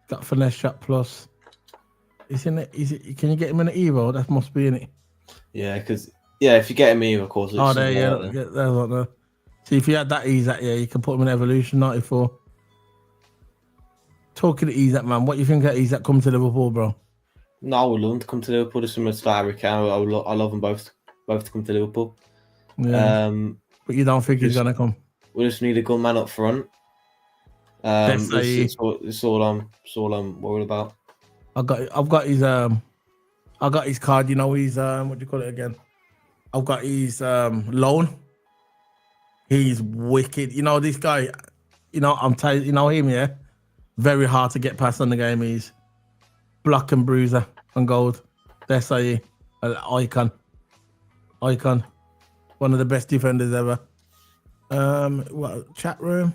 Got finesse shot plus. Can you get him in an Evo? That must be in it. Yeah, because if you get him Evo, of course. Oh, there's like that. See, if you had that Isaac, you can put him in Evolution 94. Talking to Isaac, man, what do you think of Isaac come to Liverpool, bro? No, I would love him to come to Liverpool. There's similar to Harry Kane. I love them both to come to Liverpool. Yeah. But you don't think he's gonna come? We just need a good man up front. It's all I'm worried about. I've got his card. You know, he's what do you call it again? I've got his loan. He's wicked. You know, this guy. You know, I'm telling you know him, yeah. Very hard to get past on the game. He's block and bruiser and gold. That's an icon. One of the best defenders ever. What chat room?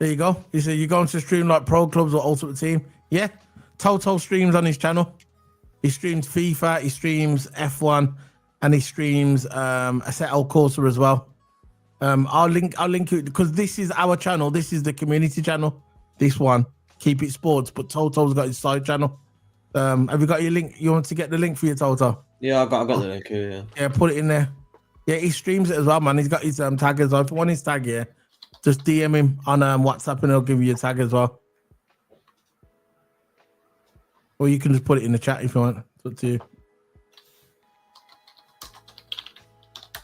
There you go. He said you're going to stream like pro clubs or Ultimate Team. Yeah. Toto streams on his channel. He streams FIFA, he streams F1, and he streams Assetto Corsa as well. I'll link it because this is our channel. This is the community channel. This one, Keep It Sports, but Toto's got his side channel. Have you got your link? You want to get the link for your Toto? Yeah, I got the link here. Yeah. Yeah, put it in there. Yeah, he streams it as well, man. He's got his tag as well. If you want his tag, yeah, just DM him on WhatsApp and he'll give you a tag as well. Or you can just put it in the chat if you want. It's up to you.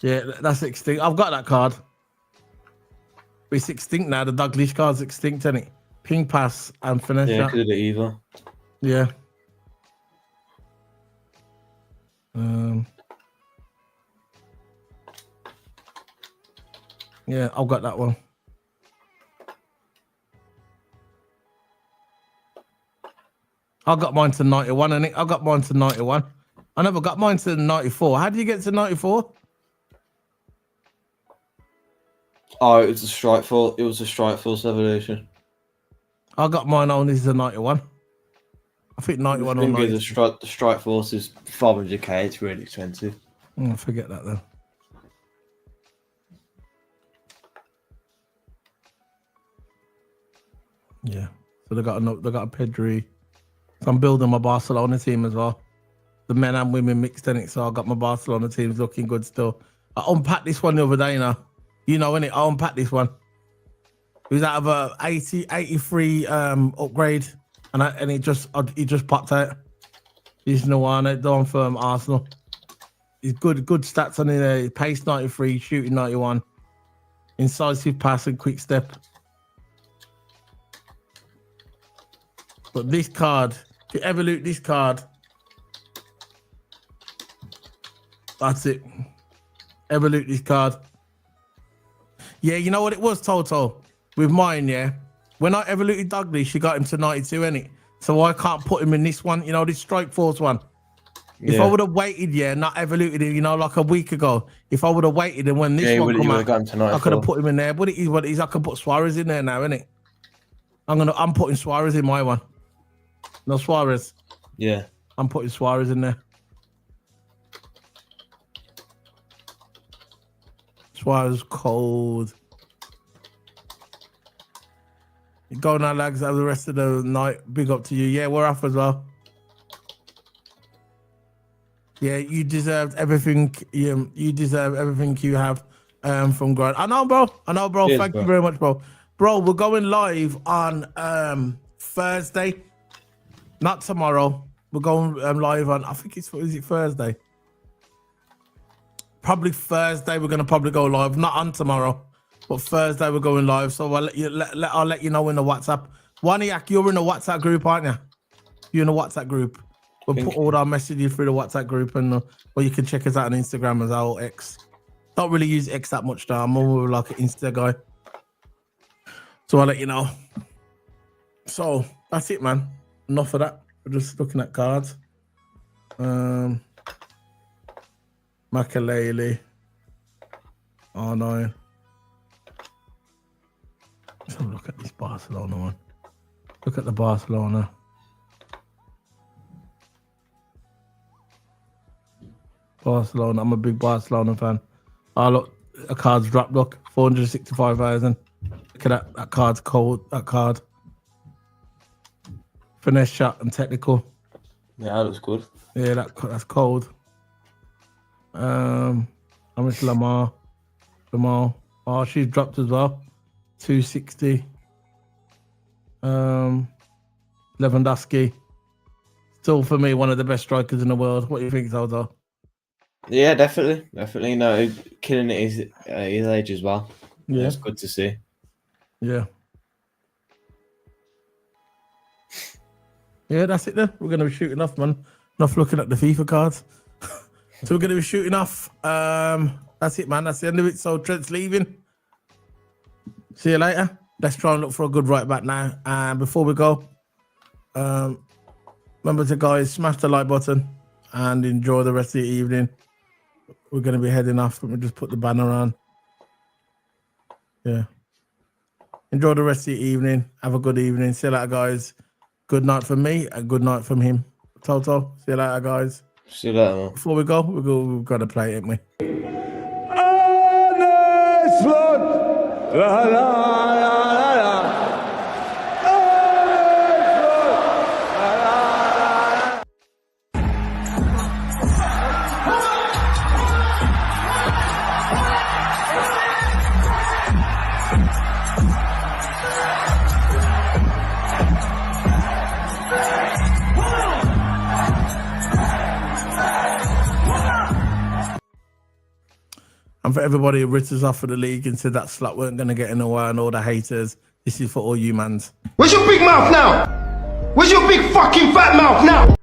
Yeah, that's extinct. I've got that card. It's extinct now. The Douglas card's extinct, isn't it? Ping pass and finesse. Yeah, could have either. Yeah. Yeah, I've got that one. I got mine to 91, and I got mine to 91. I never got mine to 94. How did you get to 94? Oh, it was a Strike Force. It was a Strike Force evolution. I got mine only to 91. I think 91 or 90. The Strike Force is 500k. It's really expensive. Forget that then. Yeah. So they got a Pedri. So I'm building my Barcelona team as well. The men and women mixed in it, so I got my Barcelona teams looking good still. I unpacked this one the other day now. You know, innit? I unpacked this one. It was out of a 83 upgrade, and it just popped out. He's no one, the one from Arsenal. He's good stats on it. Pace 93, shooting 91, incisive pass and quick step. But this card, if you ever loot this card, that's it. Ever loot this card. Yeah, you know what it was, Toto? With mine, yeah. When I ever looted Douglas, she got him to 92, innit? So I can't put him in this one, you know, this Strike Force one. If I would have waited, not ever looted him, you know, like a week ago. If I would have waited and when this one come out, I could have put him in there. But it is what it is. I can put Suarez in there now, innit? I'm putting Suarez in my one. No Suarez. Yeah. I'm putting Suarez in there. Suarez cold. Go now, lads. Have the rest of the night. Big up to you. Yeah, we're off as well. Yeah, you deserved everything. You deserve everything you have from Grant. I know, bro. Cheers, Thank you very much, bro. Bro, we're going live on Thursday. Not tomorrow. We're going live on, I think is it Thursday? Probably Thursday. We're going to probably go live. Not on tomorrow, but Thursday we're going live. So I'll let you know in the WhatsApp. Waniak, you're in the WhatsApp group, aren't you? You're in the WhatsApp group. We'll put all our messages through the WhatsApp group, and or you can check us out on Instagram as well, X. Don't really use X that much though. I'm more like an Insta guy. So I'll let you know. So that's it, man. Enough of that. We're just looking at cards. Makalele. R9. Let's have a look at this Barcelona one. Look at the Barcelona. Barcelona. I'm a big Barcelona fan. Oh, look. A card's dropped. Look. 465,000. Look at that card's cold. That card. Finesse shot and technical. Yeah, that looks good. Yeah, that's cold. How much Lamar? Oh, she's dropped as well. 260. Lewandowski. Still for me one of the best strikers in the world. What do you think, Toto? Yeah, definitely. No, killing it is his age as well. Yeah, it's good to see. Yeah. Yeah, that's it then. We're going to be shooting off, man. Enough looking at the FIFA cards. So we're going to be shooting off. That's it, man. That's the end of it. So Trent's leaving. See you later. Let's try and look for a good right back now. And before we go, remember to, guys, smash the like button and enjoy the rest of the evening. We're going to be heading off. Let me just put the banner on. Yeah. Enjoy the rest of the evening. Have a good evening. See you later, guys. Good night from me and good night from him. Toto, see you later, guys. See you later, man. Before we go, we've got to play it, haven't we? And for everybody who ripped us off for the league and said that slut weren't going to get in the way and all the haters, this is for all you mans. Where's your big mouth now? Where's your big fucking fat mouth now?